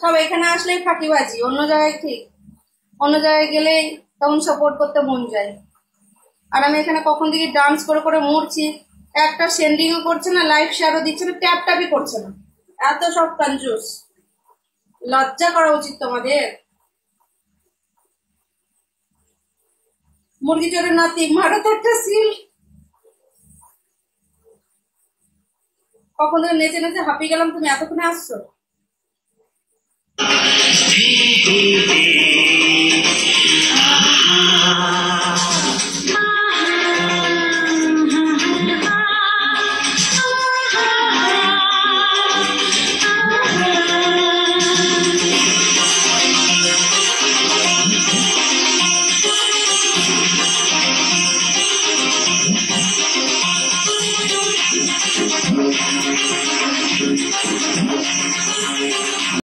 সব এখানে আসলেই ফাঁকিবাজি, অন্য জায়গায় ঠিক, অন্য জায়গায় গেলেই তখন সাপোর্ট করতে মন যায়। আর আমি এখানে কখন থেকে ডান্স করে করে মরছি, একটা সেন্ডিংও করছে না, লাইভ শেয়ারও দিচ্ছে না, ট্যাপ ট্যাপই করছে না। এত সব কনজুস, লজ্জা করা উচিত তোমাদের। মুরগি চোরের নাতি, মারো তো একটা সিল। কখন থেকে নেচে নেচে হাঁপিয়ে গেলাম, তুমি এতক্ষণে আসছো।